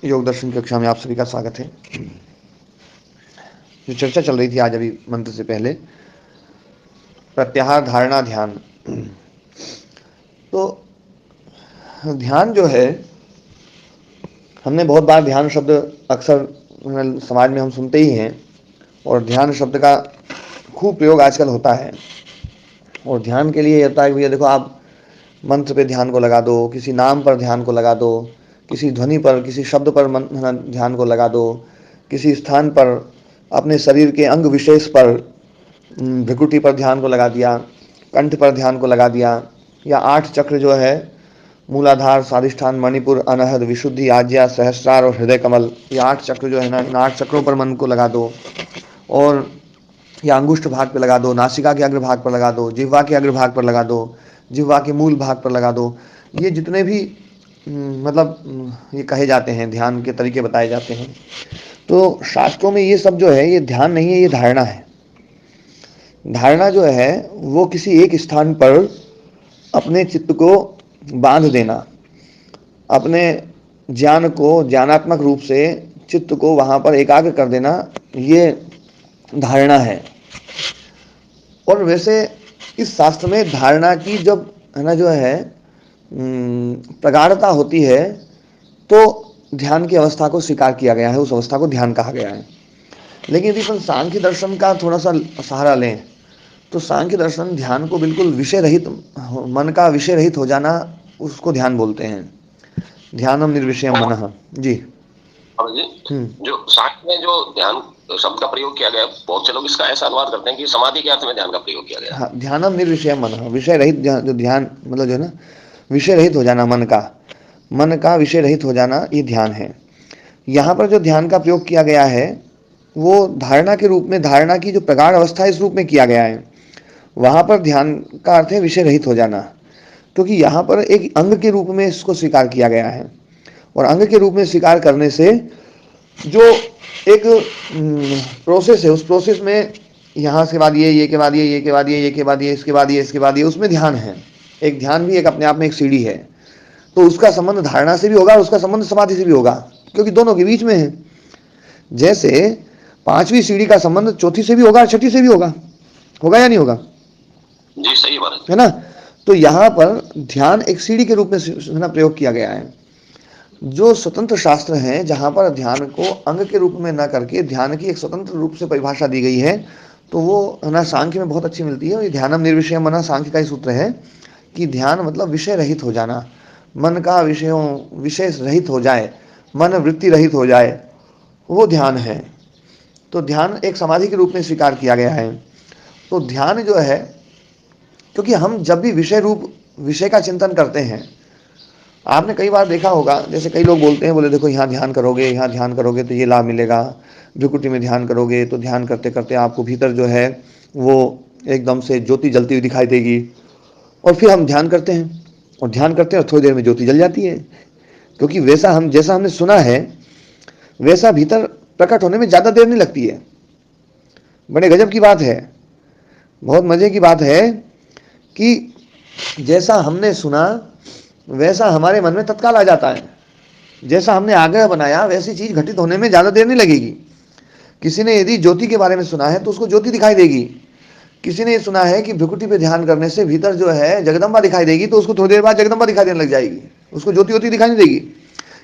योग दर्शन की कक्षा में आप सभी का स्वागत है। जो चर्चा चल रही थी आज अभी मंत्र से पहले, प्रत्याहार, धारणा, ध्यान। तो ध्यान जो है, हमने बहुत बार ध्यान शब्द अक्सर समाज में हम सुनते ही हैं, और ध्यान शब्द का खूब प्रयोग आजकल होता है। और ध्यान के लिए ये होता है कि भैया देखो, आप मंत्र पे ध्यान को लगा दो, किसी नाम पर ध्यान को लगा दो, किसी ध्वनि पर, किसी शब्द पर ध्यान को लगा दो, किसी स्थान पर, अपने शरीर के अंग विशेष पर, भृकुटी पर ध्यान को लगा दिया, कंठ पर ध्यान को लगा दिया, या 8 चक्र जो है, मूलाधार, स्वादिष्ठान, मणिपुर, अनहद, विशुद्धि, आज्ञा, सहस्रार और हृदय कमल, ये 8 चक्र जो है ना, इन 8 चक्रों पर मन को लगा दो। और या अंगुष्ठ भाग पर लगा दो, नासिका के अग्रभाग पर लगा दो, जिह्वा के अग्रभाग पर लगा दो, जिह्वा के मूल भाग पर लगा दो। ये जितने भी ये कहे जाते हैं, ध्यान के तरीके बताए जाते हैं, तो शास्त्रों में ये सब जो है, ये ध्यान नहीं है, ये धारणा है। धारणा जो है वो किसी एक स्थान पर अपने चित्त को बांध देना, अपने ज्ञान को ज्ञानात्मक रूप से चित्त को वहाँ पर एकाग्र कर देना, ये धारणा है। और वैसे इस शास्त्र में धारणा की जब है ना जो है प्रगाढ़ता होती है, तो ध्यान की अवस्था को स्वीकार किया गया है, उस अवस्था को ध्यान कहा गया है। लेकिन यदि अपन सांख्य दर्शन का थोड़ा सा सहारा लें, तो सांख्य दर्शन ध्यान को बिल्कुल विषय रहित, मन का विषय रहित हो जाना, उसको ध्यान बोलते हैं। ध्यानम निर्विषयम मनः। जी जी, जो सांख्य में जो ध्यान शब्द का प्रयोग किया गया, बहुत से लोग इसका ऐसा अनुवाद करते हैं कि समाधि के अर्थ में ध्यान का प्रयोग किया गया। हाँ, ध्यानम निर्विषयम मनः, विषय रहित जो ध्यान, मतलब जो है ना, विषय रहित हो जाना, मन का विषय रहित हो जाना, ये ध्यान है। यहाँ पर जो ध्यान का प्रयोग किया गया है, वो धारणा के रूप में, धारणा की जो प्रगाढ़ अवस्था है, इस रूप में किया गया है। वहाँ पर ध्यान का अर्थ है विषय रहित हो जाना, क्योंकि यहाँ पर एक अंग के रूप में इसको स्वीकार किया गया है। और अंग के रूप में स्वीकार करने से जो एक प्रोसेस है, उस प्रोसेस में यहाँ के बाद ये के बाद ये के बाद ये के बाद ये, इसके बाद ये, इसके बाद ये, उसमें ध्यान है। एक ध्यान भी एक अपने आप में एक सीढ़ी है, तो उसका संबंध धारणा से भी होगा, उसका संबंध समाधि से भी होगा, क्योंकि दोनों के बीच में है। जैसे 5वीं सीढ़ी का संबंध चौथी से भी होगा, छठी से भी होगा या नहीं होगा? जी, सही बात है ना। तो यहाँ पर ध्यान एक सीढ़ी के रूप में प्रयोग किया गया है। जो स्वतंत्र शास्त्र हैं, जहाँ पर ध्यान को अंग के रूप में न करके ध्यान की एक स्वतंत्र रूप से परिभाषा दी गई है, तो वो है ना सांख्य में बहुत अच्छी मिलती है। ये ध्यानम निर्विषय मना सांख्य का ही सूत्र है कि ध्यान मतलब विषय रहित हो जाना, मन का विषय रहित हो जाए, मन वृत्ति रहित हो जाए, वो ध्यान है। तो ध्यान एक समाधि के रूप में स्वीकार किया गया है। तो ध्यान जो है, क्योंकि हम जब भी विषय का चिंतन करते हैं, आपने कई बार देखा होगा, जैसे कई लोग बोलते हैं, बोले देखो यहाँ ध्यान करोगे तो ये लाभ मिलेगा, भृकुटी में ध्यान करोगे तो ध्यान करते करते आपको भीतर जो है वो एकदम से ज्योति जलती हुई दिखाई देगी। और फिर हम ध्यान करते हैं और थोड़ी देर में ज्योति जल जाती है, क्योंकि जैसा हमने सुना है, वैसा भीतर प्रकट होने में ज़्यादा देर नहीं लगती है। बड़े गजब की बात है, बहुत मज़े की बात है कि जैसा हमने सुना वैसा हमारे मन में तत्काल आ जाता है। जैसा हमने आग्रह बनाया, वैसी चीज़ घटित होने में ज़्यादा देर नहीं लगेगी। किसी ने यदि ज्योति के बारे में सुना है तो उसको ज्योति दिखाई देगी। किसी ने सुना है कि भृकुटी पे ध्यान करने से भीतर जो है जगदम्बा दिखाई देगी, तो उसको थोड़ी देर बाद जगदम्बा दिखाई देने लग जाएगी, उसको ज्योति दिखाई नहीं देगी।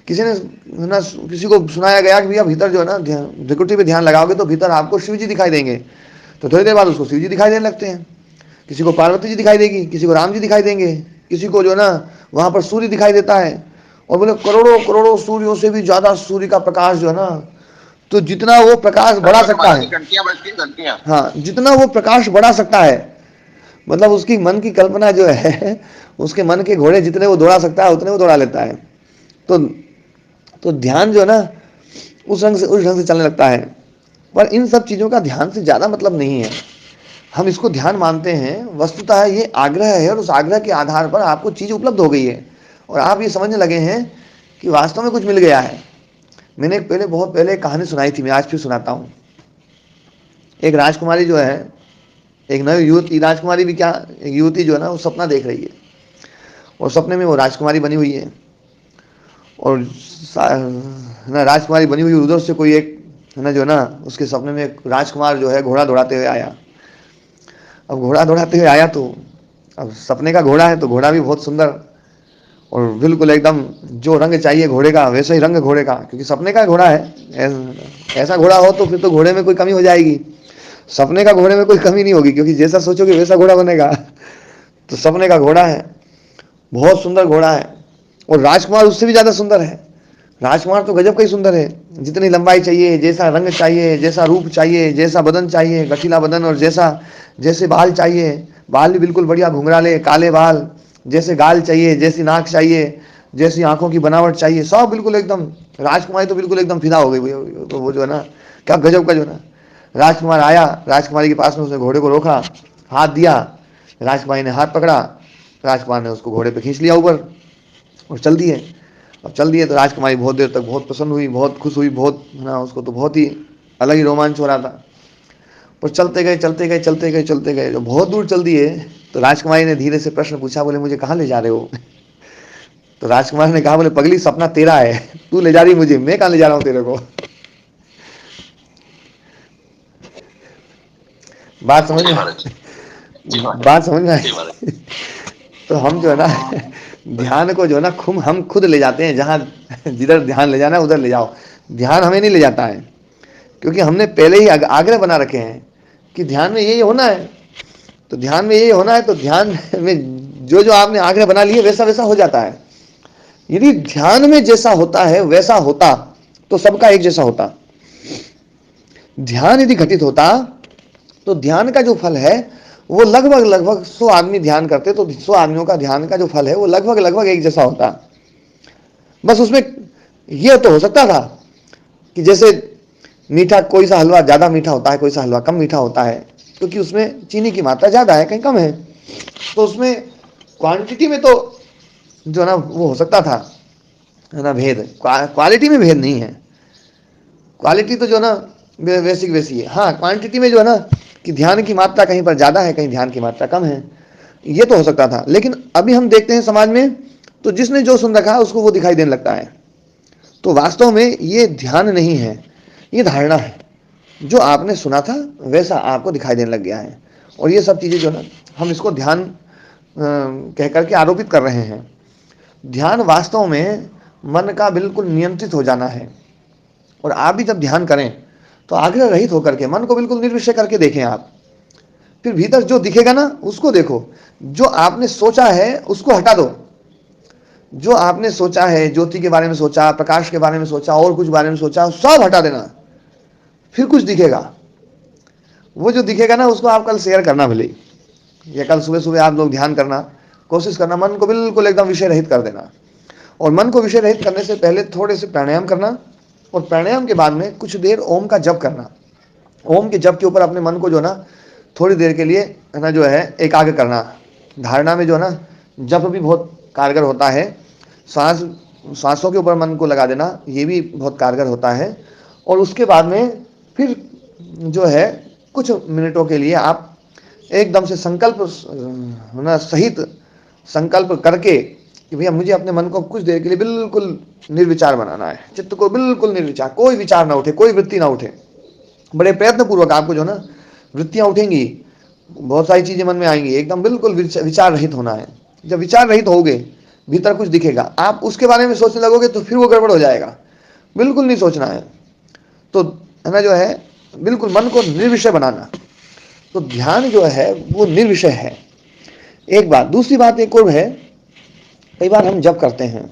किसी को सुनाया गया कि भैया भीतर जो है ना भृकुटी पे ध्यान लगाओगे तो भीतर आपको शिव जी दिखाई देंगे, तो थोड़ी देर बाद उसको शिव जी दिखाई देने लगते हैं। किसी को पार्वती जी दिखाई देगी, किसी को राम जी दिखाई देंगे, किसी को जो है ना वहाँ पर सूर्य दिखाई देता है। और बोले करोड़ों सूर्यों से भी ज़्यादा सूर्य का प्रकाश जो है ना, तो जितना वो प्रकाश बढ़ा सकता है, हाँ, जितना वो प्रकाश बढ़ा सकता है, मतलब उसकी मन की कल्पना जो है, उसके मन के घोड़े जितने वो दौड़ा सकता है उतने वो दौड़ा लेता है। तो ध्यान जो है ना उस ढंग से चलने लगता है। पर इन सब चीज़ों का ध्यान से ज़्यादा मतलब नहीं है। हम इसको ध्यान मानते हैं, वस्तुतः ये आग्रह है, और उस आग्रह के आधार पर आपको चीज़ उपलब्ध हो गई है और आप ये समझने लगे हैं कि वास्तव में कुछ मिल गया है। मैंने बहुत पहले कहानी सुनाई थी, मैं आज फिर सुनाता हूँ। एक राजकुमारी जो है, एक नई युवती, राजकुमारी भी क्या, एक युवती जो है ना, वो सपना देख रही है और सपने में वो राजकुमारी बनी हुई है। और है ना राजकुमारी बनी हुई, उधर से कोई एक है ना जो ना उसके सपने में एक राजकुमार जो है घोड़ा दौड़ाते हुए आया। अब घोड़ा दौड़ाते हुए आया तो अब सपने का घोड़ा है तो घोड़ा भी बहुत सुंदर और बिल्कुल एकदम जो रंग चाहिए घोड़े का वैसा ही रंग घोड़े का, क्योंकि सपने का घोड़ा है। ऐसा घोड़ा हो तो फिर तो घोड़े में कोई कमी हो जाएगी। सपने का घोड़े में कोई कमी नहीं होगी, क्योंकि जैसा सोचोगे वैसा घोड़ा बनेगा। तो सपने का घोड़ा है, बहुत सुंदर घोड़ा है। और राजकुमार उससे भी ज्यादा सुंदर है। राजकुमार तो गजब का ही सुंदर है। जितनी लंबाई चाहिए, जैसा रंग चाहिए, जैसा रूप चाहिए, जैसा बदन चाहिए, गठीला बदन, और जैसे बाल चाहिए, बाल भी बिल्कुल बढ़िया घुंघराले काले बाल, जैसे गाल चाहिए, जैसी नाक चाहिए, जैसी आंखों की बनावट चाहिए, सब बिल्कुल एकदम। राजकुमारी तो बिल्कुल एकदम फिदा हो गई। तो वो जो है ना क्या गजब का जो ना राजकुमार आया, राजकुमारी के पास में उसने घोड़े को रोका, हाथ दिया, राजकुमारी ने हाथ पकड़ा, राजकुमार ने उसको घोड़े पे खींच लिया ऊपर और चल दिए। अब चल दिए तो राजकुमारी बहुत देर तक बहुत प्रसन्न हुई, बहुत खुश हुई, बहुत ना उसको तो बहुत ही अलग ही रोमांच हो रहा था। पर चलते गए चलते गए चलते गए चलते गए, जब बहुत दूर चल दिए तो राजकुमारी ने धीरे से प्रश्न पूछा, बोले मुझे कहाँ ले जा रहे हो? तो राजकुमार ने कहा, बोले पगली सपना तेरा है, तू ले जा रही मुझे, मैं कहाँ ले जा रहा हूँ तेरे को। बात समझ में बात समझ में आई? तो हम जो है ना ध्यान को जो है ना हम खुद ले जाते हैं, जहाँ जिधर ध्यान ले जाना है उधर ले जाओ। ध्यान हमें नहीं ले जाता है, क्योंकि हमने पहले ही आग्रह बना रखे हैं कि ध्यान में यही होना है। तो ध्यान में यही होना है, तो ध्यान में जो जो आपने आग्रह बना लिए वैसा वैसा हो जाता है। यदि ध्यान में जैसा होता है वैसा होता तो सबका एक जैसा होता। ध्यान यदि घटित होता तो ध्यान का जो फल है वो लगभग लगभग 100 आदमी ध्यान करते तो 100 आदमियों का ध्यान का जो फल है वो लगभग लगभग एक जैसा होता। बस उसमें यह तो हो सकता था कि जैसे मीठा, कोई सा हलवा ज़्यादा मीठा होता है, कोई सा हलवा कम मीठा होता है, क्योंकि उसमें चीनी की मात्रा ज़्यादा है, कहीं कम है। तो उसमें क्वांटिटी में तो जो ना वो हो सकता था, है ना, भेद। क्वालिटी में भेद नहीं है। क्वालिटी तो जो ना वैसी की वैसी है। हाँ, क्वांटिटी में जो है ना कि ध्यान की मात्रा कहीं पर ज़्यादा है, कहीं ध्यान की मात्रा कम है, ये तो हो सकता था। लेकिन अभी हम देखते हैं समाज में तो जिसने जो सुन रखा है उसको वो दिखाई देने लगता है। तो वास्तव में ये ध्यान नहीं है, ये धारणा है। जो आपने सुना था वैसा आपको दिखाई देने लग गया है। और ये सब चीज़ें जो ना हम इसको ध्यान कह करके आरोपित कर रहे हैं। ध्यान वास्तव में मन का बिल्कुल नियंत्रित हो जाना है। और आप भी जब ध्यान करें तो आग्रह रहित होकर के मन को बिल्कुल निर्विषय करके देखें आप। फिर भीतर जो दिखेगा ना उसको देखो। जो आपने सोचा है उसको हटा दो। जो आपने सोचा है, ज्योति के बारे में सोचा, प्रकाश के बारे में सोचा, और कुछ बारे में सोचा, सब हटा देना। फिर कुछ दिखेगा। वो जो दिखेगा ना उसको आप कल शेयर करना भले, या कल सुबह सुबह आप लोग ध्यान करना, कोशिश करना मन को बिल्कुल एकदम विषय रहित कर देना। और मन को विषय रहित करने से पहले थोड़े से प्राणायाम करना, और प्राणायाम के बाद में कुछ देर ओम का जप करना। ओम के जप के ऊपर अपने मन को जो ना थोड़ी देर के लिए है ना जो है एकाग्र करना। धारणा में जो है ना जप भी बहुत कारगर होता है। सांसों के ऊपर मन को लगा देना, ये भी बहुत कारगर होता है। और उसके बाद में फिर जो है कुछ मिनटों के लिए आप एकदम से संकल्प ना सहित संकल्प करके कि भैया मुझे अपने मन को कुछ देर के लिए बिल्कुल निर्विचार बनाना है। चित्त को बिल्कुल निर्विचार, कोई विचार ना उठे, कोई वृत्ति ना उठे। बड़े प्रयत्न पूर्वक आपको जो ना वृत्तियां उठेंगी, बहुत सारी चीजें मन में आएंगी, एकदम बिल्कुल विचार रहित होना है। जब विचार रहित होगे, भीतर कुछ दिखेगा, आप उसके बारे में सोचने लगोगे तो फिर वो गड़बड़ हो जाएगा। बिल्कुल नहीं सोचना है। तो है ना जो है बिल्कुल मन को निर्विषय बनाना। तो ध्यान जो है वो निर्विषय है, एक बात। दूसरी बात एक और है, कई बार हम जब करते हैं,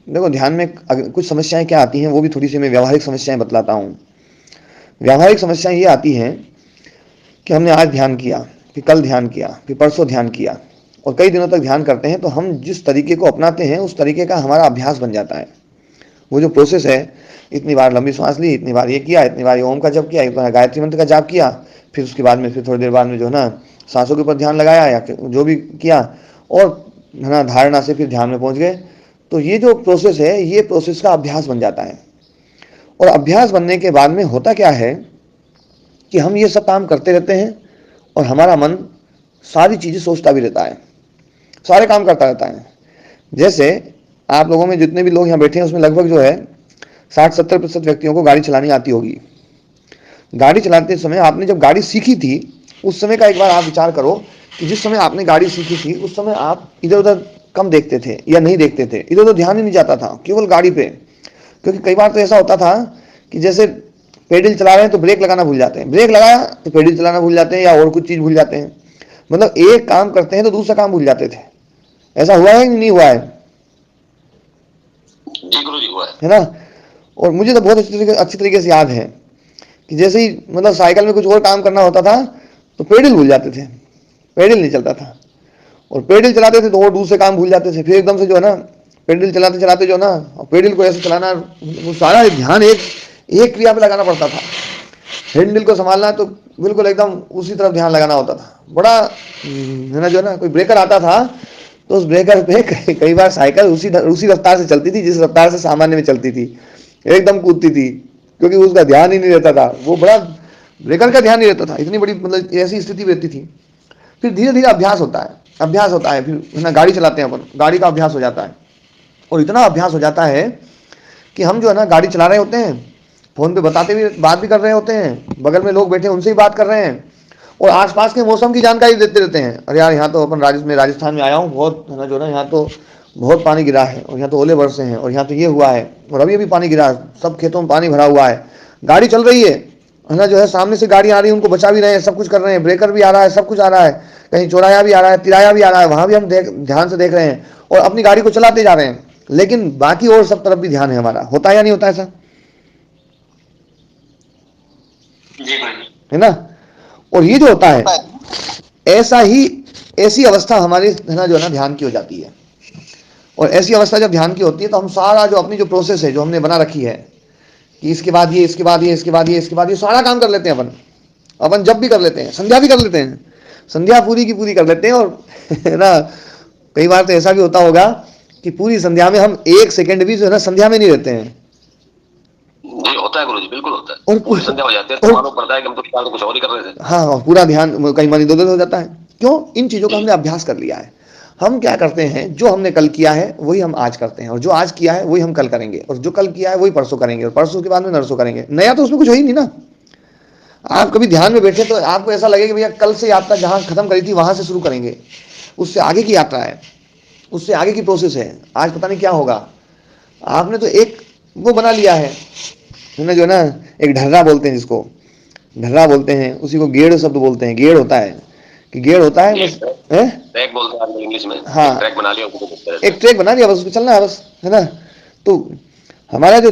देखो ध्यान में कुछ समस्याएं क्या आती हैं वो भी थोड़ी सी मैं व्यावहारिक समस्याएं बतलाता हूँ। व्यावहारिक समस्याएं ये आती हैं कि हमने आज ध्यान किया, फिर कल ध्यान किया, फिर परसों ध्यान किया, और कई दिनों तक ध्यान करते हैं। तो हम जिस तरीके को अपनाते हैं उस तरीके का हमारा अभ्यास बन जाता है। वो जो प्रोसेस है, इतनी बार लंबी सांस ली, इतनी बार ये किया, इतनी बार ओम का जप किया, इतनी बार गायत्री मंत्र का जाप किया, फिर उसके बाद में फिर थोड़ी देर बाद में जो है ना सांसों के ऊपर ध्यान लगाया या जो भी किया, और है ना धारणा से फिर ध्यान में पहुंच गए। तो ये जो प्रोसेस है, ये प्रोसेस का अभ्यास बन जाता है। और अभ्यास बनने के बाद में होता क्या है कि हम ये सब काम करते रहते हैं और हमारा मन सारी चीज़ें सोचता भी रहता है, सारे काम करता रहता है। जैसे आप लोगों में जितने भी लोग यहाँ बैठे हैं उसमें लगभग जो है 60-70% व्यक्तियों को गाड़ी चलानी आती होगी। गाड़ी चलाते समय आपने जब गाड़ी सीखी थी उस समय का एक बार आप विचार करो कि जिस समय आपने गाड़ी सीखी थी उस समय आप इधर उधर कम देखते थे या नहीं देखते थे, इधर उधर ध्यान ही नहीं जाता था केवल गाड़ी पे। क्योंकि कई बार तो ऐसा होता था कि जैसे पेडल चला रहे हैं तो ब्रेक लगाना भूल जाते हैं, ब्रेक लगाया तो पेडल चलाना भूल जाते हैं या और कुछ चीज़ भूल जाते हैं। मतलब एक काम करते हैं तो दूसरा काम भूल जाते थे। ऐसा हुआ है कि नहीं हुआ है? जी गुरु जी, हुआ है ना। और मुझे तो बहुत अच्छी तरीके से याद है कि जैसे ही मतलब साइकिल में कुछ और काम करना होता था तो पेडल भूल जाते थे, पेडल नहीं चलता था। और पेडल चलाते थे तो और दूसरे काम भूल जाते थे। फिर एकदम से जो है ना पेडल चलाते चलाते जो है ना पेडल को ऐसे चलाना, वो सारा ध्यान एक एक क्रिया पे लगाना पड़ता था। हैंडल को संभालना तो बिल्कुल एकदम उसी तरफ ध्यान लगाना होता था। बड़ा है ना, जो है ना कोई ब्रेकर आता था तो उस ब्रेकर पे कई बार साइकिल उसी रफ्तार से चलती थी जिस रफ्तार से सामान्य में चलती थी, एकदम कूदती थी, क्योंकि उसका ध्यान ही नहीं रहता था। वो बड़ा ब्रेकर का ध्यान नहीं रहता था, इतनी बड़ी मतलब ऐसी स्थिति रहती थी। फिर धीरे धीरे अभ्यास होता है, अभ्यास होता है, फिर है ना गाड़ी चलाते हैं अपन, गाड़ी का अभ्यास हो जाता है। और इतना अभ्यास हो जाता है कि हम जो है ना गाड़ी चला रहे होते हैं, फोन पे बताते हुए बात भी कर रहे होते हैं, बगल में लोग बैठे उनसे ही बात कर रहे हैं और आसपास के मौसम की जानकारी देते रहते हैं। अरे यार यहाँ तो अपन राजस्थान में आया हूँ, बहुत है ना जो ना यहाँ तो बहुत पानी गिरा है और यहाँ तो ओले बरसे हैं और यहाँ तो ये हुआ है और अभी अभी पानी गिरा है, सब खेतों में पानी भरा हुआ है। गाड़ी चल रही है ना, जो है सामने से गाड़ी आ रही है उनको बचा भी रहे हैं, सब कुछ कर रहे हैं, ब्रेकर भी आ रहा है, सब कुछ आ रहा है, कहीं चौराया भी आ रहा है, तिराया भी आ रहा है, वहां भी हम ध्यान से देख रहे हैं और अपनी गाड़ी को चलाते जा रहे हैं। लेकिन बाकी और सब तरफ भी ध्यान है हमारा। होता है या नहीं होता ऐसा? है ना। और ये जो होता है ऐसा ही ऐसी अवस्था हमारी है ना जो है ना ध्यान की हो जाती है। और ऐसी अवस्था जब ध्यान की होती है तो हम सारा जो अपनी जो प्रोसेस है जो हमने बना रखी है कि इसके बाद ये, इसके बाद ये, इसके बाद ये, इसके बाद ये, सारा काम कर लेते हैं अपन जब भी कर लेते हैं, संध्या भी कर लेते हैं, संध्या पूरी की पूरी कर लेते हैं। और है ना कई बार तो ऐसा भी होता होगा कि पूरी संध्या में हम एक सेकंड भी जो है ना संध्या में नहीं रहते हैं। जी होता है गुरु जी, बिल्कुल होता है। और पूरी संध्या हो जाती है तो मालूम पड़ता है कि हम तो कुछ और ही कर रहे थे। हाँ, पूरा ध्यान कहीं मन इधर-उधर हो जाता है। क्यों? इन चीजों का हमने अभ्यास कर लिया है। हम क्या करते हैं, जो हमने कल किया है वही हम आज करते हैं और जो आज किया है वही हम कल करेंगे और जो कल किया है वही परसों करेंगे और परसों के बाद में नरसों करेंगे। नया तो उसमें कुछ हो ही नहीं ना। आप कभी ध्यान में बैठे तो आपको ऐसा लगेगा भैया कल से यात्रा जहां खत्म करी थी वहां से शुरू करेंगे, उससे आगे की यात्रा है, उससे आगे की प्रोसेस है, आज पता नहीं क्या होगा। आपने तो एक वो बना लिया है ना जो ना एक ढर्रा बोलते हैं, जिसको ढर्रा बोलते हैं, उसी को गेड़ शब्द बोलते हैं। गेड़ होता है कि गेड़ होता है बस, ट्रैक बोलते हैं इंग्लिश में। हाँ, ट्रैक बना लिया, एक ट्रैक बना लिया, बस उसको चलना है बस, है ना। तो हमारा जो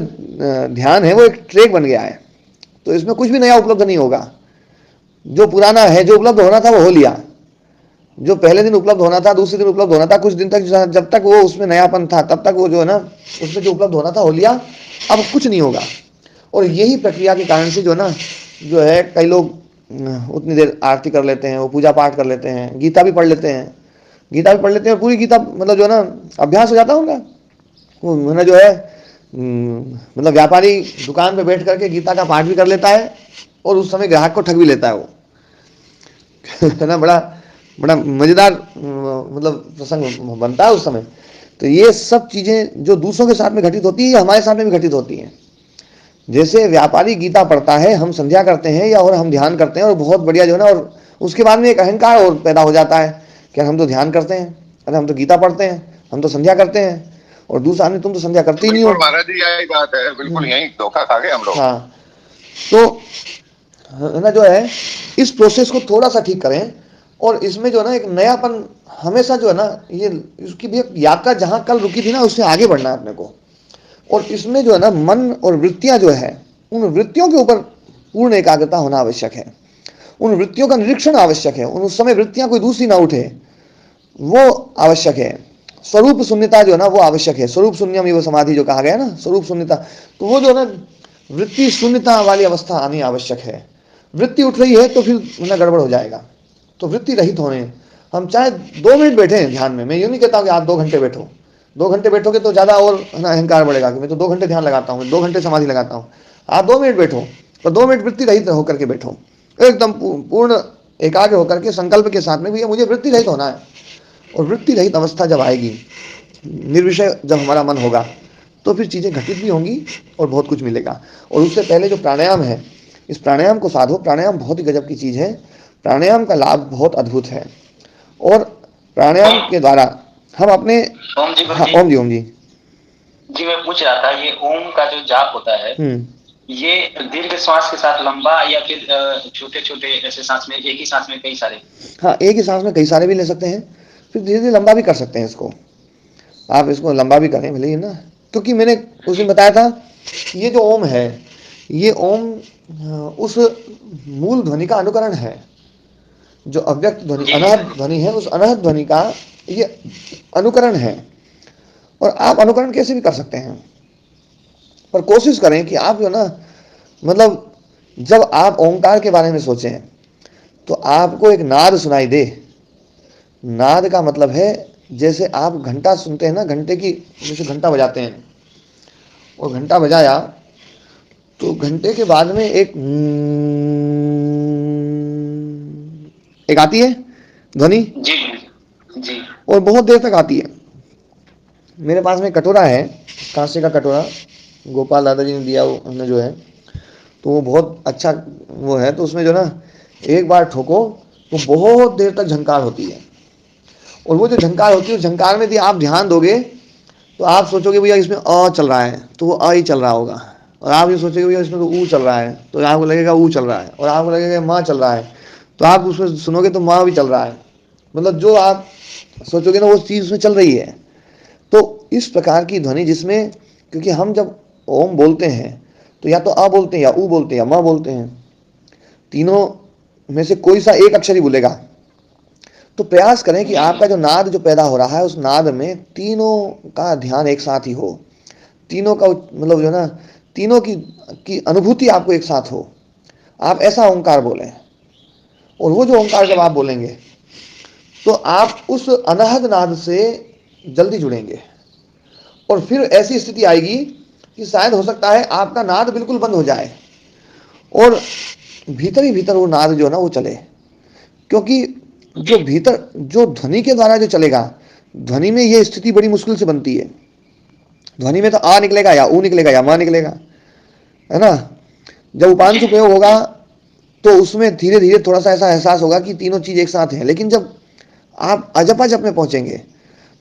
ध्यान है वो एक ट्रैक बन गया है। तो इसमें कुछ भी नया उपलब्ध नहीं होगा। जो पुराना है, जो उपलब्ध होना था वो हो लिया, जो पहले दिन उपलब्ध होना था, दूसरे दिन उपलब्ध होना था, कुछ दिन तक जब तक वो उसमें नयापन था तब तक वो जो है ना उसमें जो उपलब्ध होना था हो लिया, अब कुछ नहीं होगा। और यही प्रक्रिया के कारण से जो है ना जो है कई लोग उतनी देर आरती कर लेते हैं, वो पूजा पाठ कर लेते हैं, गीता भी पढ़ लेते हैं, गीता भी पढ़ लेते हैं, पूरी गीता मतलब जो है ना अभ्यास हो जाता होगा। वो है ना जो है मतलब व्यापारी दुकान पे बैठ करके गीता का पाठ भी कर लेता है और उस समय ग्राहक को ठग भी लेता है वो है ना। बड़ा बड़ा मजेदार मतलब प्रसंग बनता है उस समय। तो ये सब चीजें जो दूसरों के साथ में घटित होती है ये हमारे साथ में भी घटित होती हैं। जैसे व्यापारी गीता पढ़ता है, हम संध्या करते हैं या और हम ध्यान करते हैं और बहुत बढ़िया जो है ना, और उसके बाद में एक अहंकार और पैदा हो जाता है कि हम तो ध्यान करते हैं, अरे हम तो गीता पढ़ते हैं, हम तो संध्या करते हैं, और दूसरा आदमी तुम तो संध्या करते ही नहीं हो। महाराज जी यही बात है, बिल्कुल यही धोखा खा गए हम लोग। हाँ, तो है ना जो है इस प्रोसेस को थोड़ा सा ठीक करें और इसमें जो है ना एक नयापन हमेशा जो है ना ये इसकी भी यात्रा जहां कल रुकी थी ना उससे आगे बढ़ना है अपने को। और इसमें जो है ना मन और वृत्तियां जो है उन वृत्तियों के ऊपर पूर्ण एकाग्रता होना आवश्यक है, उन वृत्तियों का निरीक्षण आवश्यक है, उस समय वृत्तियां कोई दूसरी ना उठे वो आवश्यक है। स्वरूप शून्यता जो है ना वो आवश्यक है, स्वरूप शून्यम एवं समाधि जो कहा गया ना, स्वरूप शून्यता, तो वो जो है ना वृत्ति शून्यता वाली अवस्था आनी आवश्यक है। वृत्ति उठ रही है तो फिर ना गड़बड़ हो जाएगा। तो वृत्ति रहित होने, हम चाहे 2 मिनट बैठे हैं ध्यान में, मैं यूं नहीं कहता कि आप 2 घंटे बैठो, 2 घंटे बैठोगे तो ज्यादा और ना अहंकार बढ़ेगा कि मैं तो 2 घंटे ध्यान लगाता हूँ, 2 घंटे समाधि लगाता हूँ। आप 2 मिनट बैठो, तो 2 मिनट वृत्ति रहित होकर के बैठो, एकदम पूर्ण एकाग्र होकर के संकल्प के साथ में भी मुझे वृत्ति रहित होना है। और वृत्ति रहित अवस्था जब आएगी निर्विषय जब हमारा मन होगा तो फिर चीज़ें घटित भी होंगी और बहुत कुछ मिलेगा। और उससे पहले जो प्राणायाम है, इस प्राणायाम को साधो। प्राणायाम बहुत ही गजब की चीज़ है। प्राणायाम का लाभ बहुत अद्भुत है। और प्राणायाम के द्वारा हम अपने ओम जी हाँ, ओम जी, ओम जी। जी मैं पूछ रहा था, ये ओम का जो जाप होता है, ये दीर्घ श्वास के साथ लंबा या फिर छोटे छोटे ऐसे सांस में, एक ही सांस में कई सारे? हाँ, एक ही सांस में कई सारे भी ले सकते हैं, फिर धीरे धीरे लंबा भी कर सकते हैं इसको। आप इसको लंबा भी करें भले ही ना, क्योंकि मैंने उस दिन बताया था ये जो ओम है, ये ओम उस मूल ध्वनि का अनुकरण है। जो अव्यक्त ध्वनि, अनाहत ध्वनि है, उस अनाहत ध्वनि का ये अनुकरण है। और आप अनुकरण कैसे भी कर सकते हैं, पर कोशिश करें कि आप जो ना, मतलब जब आप ओंकार के बारे में सोचें तो आपको एक नाद सुनाई दे। नाद का मतलब है जैसे आप घंटा सुनते हैं ना, घंटे की जैसे घंटा बजाते हैं, और घंटा बजाया तो घंटे के बाद में एक आती है ध्वनि, जी जी, और बहुत देर तक आती है। मेरे पास में कटोरा है, कांसे का कटोरा, गोपाल दादाजी ने दिया हमने जो है, तो वो बहुत अच्छा वो है। तो उसमें जो ना एक बार ठोको तो बहुत देर तक झंकार होती है। और वो जो झंकार होती है, उस झंकार में यदि आप ध्यान दोगे तो आप सोचोगे भैया इसमें अ चल रहा है, तो वो अ ही चल रहा होगा। और आप ये सोचोगे भैया इसमें तो ऊ चल रहा है, तो आपको लगेगा ऊ चल रहा है। और आपको लगेगा माँ चल रहा है, तो आप उसमें सुनोगे तो माँ भी चल रहा है। मतलब जो आप सोचोगे ना वो चीज़ उसमें चल रही है। तो इस प्रकार की ध्वनि जिसमें, क्योंकि हम जब ओम बोलते हैं तो या तो आ बोलते हैं, या ऊ बोलते हैं, या माँ बोलते हैं, तीनों में से कोई सा एक अक्षर ही बोलेगा। तो प्रयास करें कि आपका जो नाद जो पैदा हो रहा है, उस नाद में तीनों का ध्यान एक साथ ही हो। तीनों का मतलब जो ना, तीनों की अनुभूति आपको एक साथ हो। आप ऐसा ओंकार बोलें, और वो जो ओंकार जब आप बोलेंगे तो आप उस अनहद नाद से जल्दी जुड़ेंगे। और फिर ऐसी स्थिति आएगी कि शायद हो सकता है आपका नाद बिल्कुल बंद हो जाए और भीतर ही भीतर वो नाद जो है ना वो चले। क्योंकि जो भीतर जो ध्वनि के द्वारा जो चलेगा, ध्वनि में ये स्थिति बड़ी मुश्किल से बनती है। ध्वनि में तो आ निकलेगा, या ऊ निकलेगा, या माँ निकलेगा, है ना। जब उपांशु प्रयोग होगा तो उसमें धीरे धीरे थोड़ा सा ऐसा एहसास होगा कि तीनों चीज एक साथ हैं। लेकिन जब आप अजपा जप में पहुंचेंगे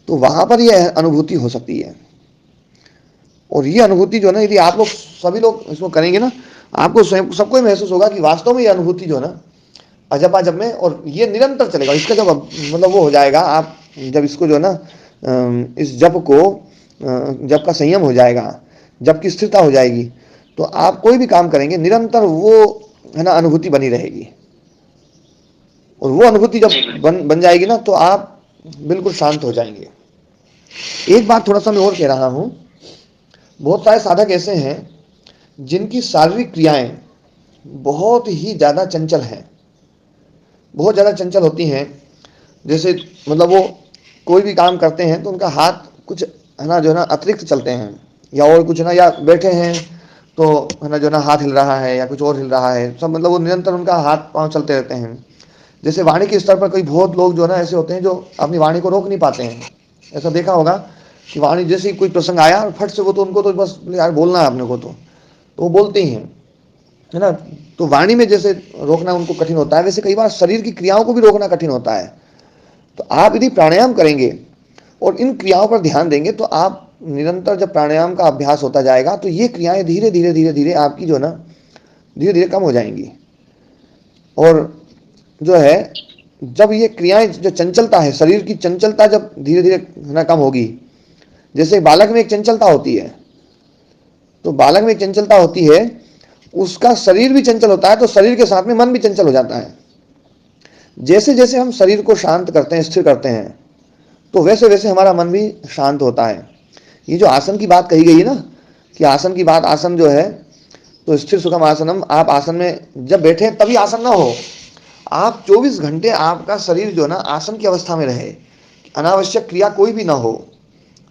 तो वहां पर यह अनुभूति हो सकती है। और ये अनुभूति जो है ना, यदि आप लोग सभी लोग इसको करेंगे ना, आपको स्वयं सबको महसूस होगा कि वास्तव में ये अनुभूति जो है ना अजपा जप में, और ये निरंतर चलेगा। इसका जब मतलब वो हो जाएगा, आप जब इसको जो है ना इस जप को जप का संयम हो जाएगा, जप की स्थिरता हो जाएगी, तो आप कोई भी काम करेंगे निरंतर वो है ना अनुभूति बनी रहेगी। और वो अनुभूति जब बन जाएगी ना तो आप बिल्कुल शांत हो जाएंगे। एक बात थोड़ा सा मैं और कह रहा हूं, बहुत सारे साधक ऐसे हैं जिनकी शारीरिक क्रियाएं बहुत ही ज़्यादा चंचल हैं, बहुत ज़्यादा चंचल होती हैं। जैसे मतलब वो कोई भी काम करते हैं तो उनका हाथ कुछ है ना जो है ना अतिरिक्त चलते हैं, या और कुछ ना, या बैठे हैं तो है ना जो ना हाथ हिल रहा है या कुछ और हिल रहा है, सब मतलब वो निरंतर उनका हाथ पांव चलते रहते हैं। जैसे वाणी के स्तर पर कोई बहुत लोग जो है ना ऐसे होते हैं जो अपनी वाणी को रोक नहीं पाते हैं। ऐसा देखा होगा कि वाणी जैसे ही कोई प्रसंग आया और फट से वो तो उनको तो बस यार बोलना है अपने को, तो वो बोलते ही हैं, है ना। तो वाणी में जैसे रोकना उनको कठिन होता है, वैसे कई बार शरीर की क्रियाओं को भी रोकना कठिन होता है। तो आप यदि प्राणायाम करेंगे और इन क्रियाओं पर ध्यान देंगे तो आप निरंतर जब प्राणायाम का अभ्यास होता जाएगा तो ये क्रियाएं धीरे धीरे धीरे धीरे आपकी जो ना धीरे धीरे कम हो जाएंगी। और जो है जब ये क्रियाएं जो चंचलता है, शरीर की चंचलता जब धीरे धीरे ना कम होगी, जैसे बालक में एक चंचलता होती है, तो बालक में एक चंचलता होती है, उसका शरीर भी चंचल होता है, तो शरीर के साथ में मन भी चंचल हो जाता है। जैसे जैसे हम शरीर को शांत करते हैं, स्थिर करते हैं, तो वैसे वैसे हमारा मन भी शांत होता है। ये जो आसन की बात कही गई है ना, कि आसन की बात, आसन जो है तो स्थिर सुखम आसनम, आप आसन में जब बैठे तभी आसन ना हो, आप 24 घंटे आपका शरीर जो ना आसन की अवस्था में रहे, अनावश्यक क्रिया कोई भी ना हो।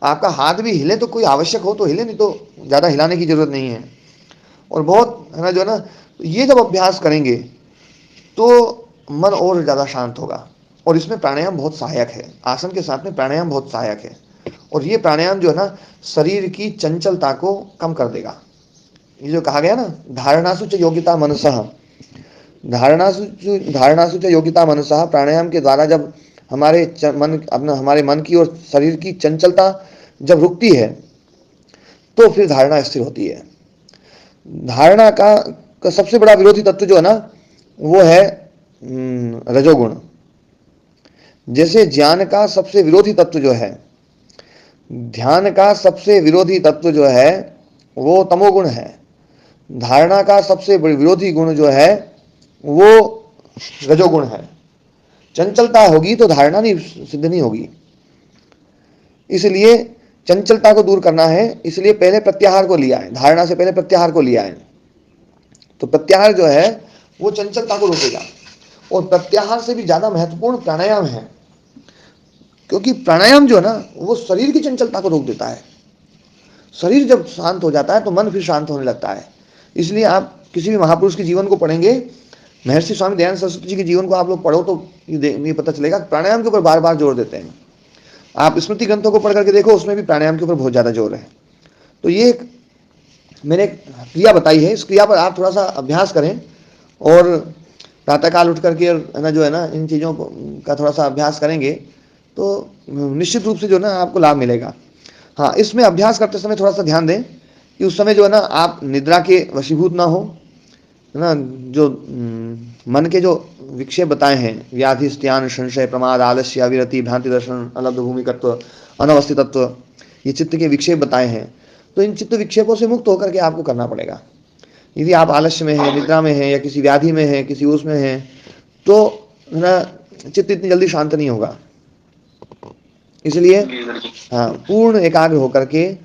आपका हाथ भी हिले तो कोई आवश्यक हो तो हिले, नहीं तो ज़्यादा हिलाने की जरूरत नहीं है। और बहुत है ना जो है ना, ये जब अभ्यास करेंगे तो मन और ज़्यादा शांत होगा। और इसमें प्राणायाम बहुत सहायक है, आसन के साथ में प्राणायाम बहुत सहायक है। और ये प्राणायाम जो है ना शरीर की चंचलता को कम कर देगा। ये जो कहा गया ना, धारणासु च योगिता मनसः, धारणासु च योगिता मनसः, प्राणायाम के द्वारा जब हमारे मन की और शरीर की चंचलता जब रुकती है तो फिर धारणा स्थिर होती है। धारणा का सबसे बड़ा विरोधी तत्व जो है ना वो है रजोगुण। जैसे ज्ञान का सबसे विरोधी तत्व जो है, ध्यान का सबसे विरोधी तत्व जो है वो तमोगुण है, धारणा का सबसे विरोधी गुण जो है वो रजोगुण है। चंचलता होगी तो धारणा नहीं सिद्ध नहीं होगी। इसलिए चंचलता को दूर करना है, इसलिए पहले प्रत्याहार को लिया है, धारणा से पहले प्रत्याहार को लिया है। तो प्रत्याहार जो है वो चंचलता को रोकेगा, और प्रत्याहार से भी ज्यादा महत्वपूर्ण प्राणायाम है, क्योंकि प्राणायाम जो है ना वो शरीर की चंचलता को रोक देता है। शरीर जब शांत हो जाता है तो मन फिर शांत होने लगता है। इसलिए आप किसी भी महापुरुष के जीवन को पढ़ेंगे, महर्षि स्वामी दयानंद सरस्वती जी के जीवन को आप लोग पढ़ो तो ये पता चलेगा प्राणायाम के ऊपर बार बार जोर देते हैं। आप स्मृति ग्रंथों को पढ़ करके देखो, उसमें भी प्राणायाम के ऊपर बहुत ज़्यादा जोर है। तो ये मैंने क्रिया बताई है, इस क्रिया पर आप थोड़ा सा अभ्यास करें, और प्रातःकाल उठ करके है ना जो है ना इन चीज़ों का थोड़ा सा अभ्यास करेंगे तो निश्चित रूप से जो है ना आपको लाभ मिलेगा। हाँ, इसमें अभ्यास करते समय थोड़ा सा ध्यान दें कि उस समय जो है ना आप निद्रा के वशीभूत ना हो, है ना। जो मन के जो विक्षेप बताए हैं, व्याधि, स्त्यान, संशय, प्रमाद, आलस्य, अविरति, भ्रांति दर्शन, अलब्ध भूमिकत्व, अनवस्थितत्व, ये चित्त के विक्षेप बताए हैं। तो इन चित्त विक्षेपों से मुक्त होकर के आपको करना पड़ेगा। यदि आप आलस्य में हैं, निद्रा में हैं, या किसी व्याधि में हैं, किसी उसमें हैं, तो है ना चित्त इतनी जल्दी शांत नहीं होगा। इसलिए हाँ, पूर्ण एकाग्र होकर के,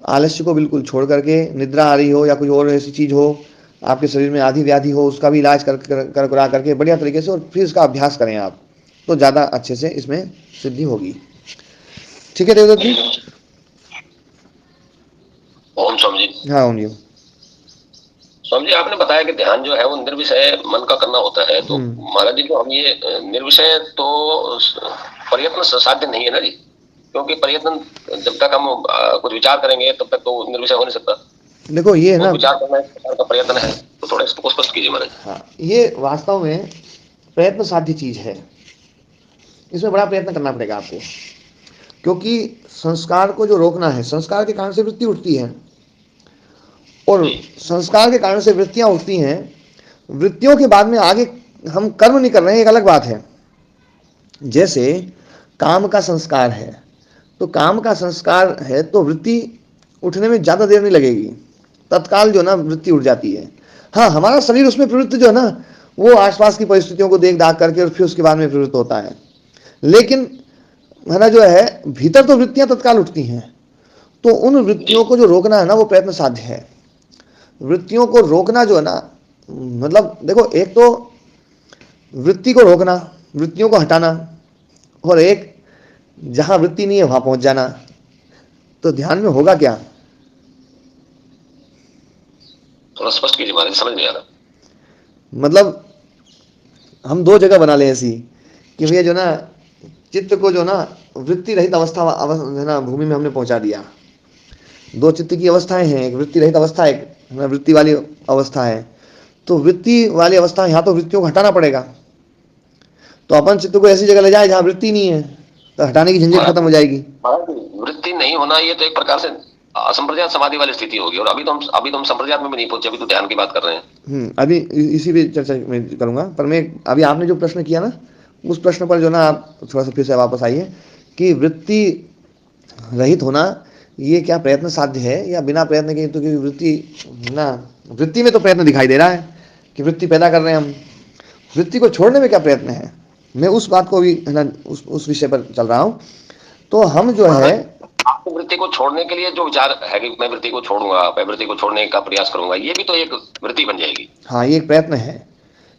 आलस्य को बिल्कुल छोड़ करके, निद्रा आ रही हो या कुछ और ऐसी चीज हो, आपके शरीर में आदि व्याधि हो, उसका भी इलाज करा करके बढ़िया तरीके से, और फिर इसका अभ्यास करें आप, तो ज़्यादा अच्छे से इसमें सिद्धि होगी। ठीक है देवदत्त जी? ओम स्वामी जी। हाँ ओम जी। स्वामी जी, आपने बताया कि ध्यान जो है वो निर्विषय मन का करना होता है, तो महाराज जी को हम ये निर्विषय तो प्रयत्न साध्य नहीं है ना जी, क्योंकि प्रयत्न जब तक हम कुछ विचार करेंगे तब तक तो निर्विषय हो नहीं सकता। देखो ये ना विचार करना एक प्रकार का प्रयत्न है, तो थोड़ा इसको स्पष्ट कीजिए महाराज। हाँ, ये वास्तव में प्रयत्न साध्य चीज है, इसमें बड़ा प्रयत्न करना पड़ेगा आपको, क्योंकि संस्कार को जो रोकना है, संस्कार के कारण से वृत्ति उठती है, और संस्कार के कारण से वृत्तियां उठती हैं। वृत्तियों के बाद में आगे हम कर्म नहीं कर रहे हैं, एक अलग बात है। जैसे काम का संस्कार है, तो काम का संस्कार है तो वृत्ति उठने में ज़्यादा देर नहीं लगेगी, तत्काल जो ना वृत्ति उठ जाती है। हाँ, हमारा शरीर उसमें प्रवृत्त जो है ना वो आसपास की परिस्थितियों को देख दाख करके और फिर उसके बाद में प्रवृत्त होता है, लेकिन है ना जो है भीतर तो वृत्तियां तत्काल उठती हैं। तो उन वृत्तियों को जो रोकना है ना वो प्रयत्न साध्य है। वृत्तियों को रोकना जो है ना, मतलब देखो, एक तो वृत्ति को रोकना, वृत्तियों को हटाना, और एक जहां वृत्ति नहीं है वहां पहुंच जाना। तो ध्यान में होगा क्या? थोड़ा स्पष्ट कीजिए महाराज, समझ नहीं आ रहा। मतलब हम दो जगह बना ले ऐसी कि भैया जो ना चित्त को जो ना वृत्ति रहित अवस्था है ना भूमि में हमने पहुंचा दिया। दो चित्त की अवस्थाएं हैं, एक वृत्ति रहित अवस्था, एक वृत्ति वाली अवस्था है। तो वृत्ति वाली अवस्था, यहाँ तो वृत्तियों को हटाना पड़ेगा। तो अपन चित्त को ऐसी जगह ले जाए जहाँ वृत्ति नहीं है, तो हटाने की झंझट खत्म हो जाएगी। वृत्ति नहीं होना ये तो एक प्रकार से असंप्रज्ञात समाधि वाली स्थिति होगी, और अभी तो हम संप्रज्ञात में भी नहीं पहुंचे, अभी तो ध्यान की बात कर रहे हैं। अभी इसी पे चर्चा मैं करूंगा, पर मैं अभी आपने जो प्रश्न किया ना उस प्रश्न पर जो ना आप थोड़ा सा फिर से वापस आइए कि वृत्ति रहित होना ये क्या प्रयत्न साध्य है या बिना प्रयत्न के? तो क्योंकि वृत्ति ना, वृत्ति में तो प्रयत्न दिखाई दे रहा है कि वृत्ति पैदा कर रहे हैं हम, वृत्ति को छोड़ने में क्या प्रयत्न है? मैं उस बात को भी है ना उस विषय पर चल रहा हूँ। तो हम जो है आपको वृत्ति को छोड़ने के लिए जो विचार है कि मैं वृत्ति को छोड़ूंगा, मैं वृत्ति को छोड़ने का प्रयास करूंगा, ये भी तो एक वृत्ति बन जाएगी। हाँ, ये एक प्रयत्न है,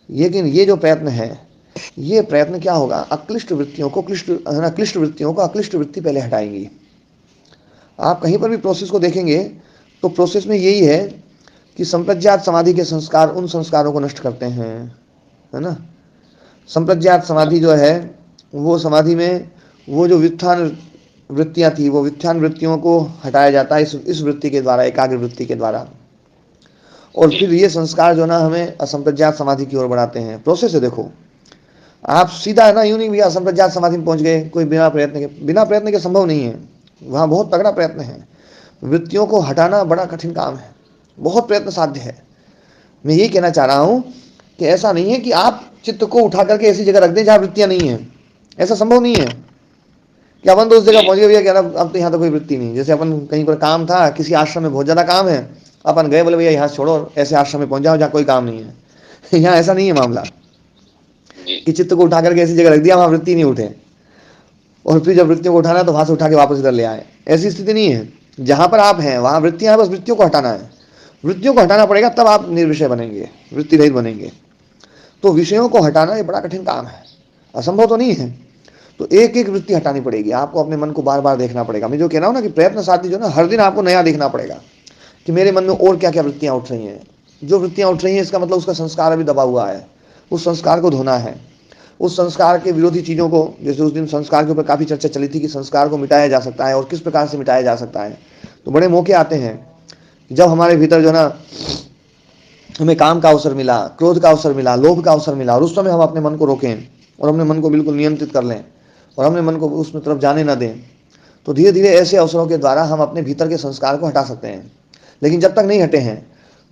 लेकिन ये जो प्रयत्न है ये प्रयत्न क्या होगा? अक्लिष्ट वृत्तियों को क्लिष्ट वृत्तियों को अक्लिष्ट वृत्ति पहले हटाएंगी। आप कहीं पर भी प्रोसेस को देखेंगे तो प्रोसेस में यही है कि संप्रज्ञात समाधि के संस्कार उन संस्कारों को नष्ट करते हैं, है ना। संप्रज्ञात समाधि जो है वो समाधि में वो जो व्युत्थान वृत्तियां थी वो वित्थान वृत्तियों को हटाया जाता है इस वृत्ति के द्वारा, एकाग्र वृत्ति के द्वारा। और फिर ये संस्कार जो ना हमें असंप्रज्ञात समाधि की ओर बढ़ाते हैं। प्रोसेस है, देखो आप सीधा है ना यूं नहीं भैया असंप्रज्ञात समाधि में पहुंच गए, कोई बिना प्रयत्न के संभव नहीं है। वहां बहुत तगड़ा प्रयत्न है। वृत्तियों को हटाना बड़ा कठिन काम है, बहुत प्रयत्न साध्य है। मैं ये कहना चाह रहा हूं कि ऐसा नहीं है कि आप चित्त को उठा करके ऐसी जगह रख दें जहां वृत्तियां नहीं है। ऐसा संभव नहीं है कि अपन तो उस जगह पहुंच गए भैया, कहना अब तो यहाँ तो कोई वृत्ति नहीं। जैसे अपन कहीं पर काम था, किसी आश्रम में बहुत ज्यादा काम है, अपन गए, बोले भैया यहाँ छोड़ो, ऐसे आश्रम में पहुंच जाओ जहाँ कोई काम नहीं है। यहाँ ऐसा नहीं है मामला कि चित्त को उठा करके ऐसी जगह रख दिया वहां वृत्ति नहीं उठे, और फिर जब वृत्तियों को उठाना है तो वहां से उठा के वापस इधर ले आए। ऐसी स्थिति नहीं है। जहां पर आप हैं वहां वृत्तियां हैं, बस वृत्तियों को हटाना है। वृत्तियों को हटाना पड़ेगा, तब आप निर्विषय बनेंगे, वृत्ति रहित बनेंगे। तो विषयों को हटाना ये बड़ा कठिन काम है, असंभव तो नहीं है। तो एक एक वृत्ति हटानी पड़ेगी आपको, अपने मन को बार बार देखना पड़ेगा। मैं जो कह रहा हूं ना कि प्रयत्न साध्य जो ना, हर दिन आपको नया देखना पड़ेगा कि मेरे मन में और क्या क्या वृत्तियां उठ रही हैं। जो वृत्तियां उठ रही हैं इसका मतलब उसका संस्कार अभी दबा हुआ है, उस संस्कार को धोना है। उस संस्कार के विरोधी चीज़ों को, जैसे उस दिन संस्कार के ऊपर काफ़ी चर्चा चली थी कि संस्कार को मिटाया जा सकता है और किस प्रकार से मिटाया जा सकता है। तो बड़े मौके आते हैं जब हमारे भीतर जो ना हमें काम का अवसर मिला, क्रोध का अवसर मिला, लोभ का अवसर मिला, और उस समय हम अपने मन को रोकें और अपने मन को बिल्कुल नियंत्रित कर लें और अपने मन को उस तरफ जाने ना दें, तो धीरे धीरे ऐसे अवसरों के द्वारा हम अपने भीतर के संस्कार को हटा सकते हैं। लेकिन जब तक नहीं हटे हैं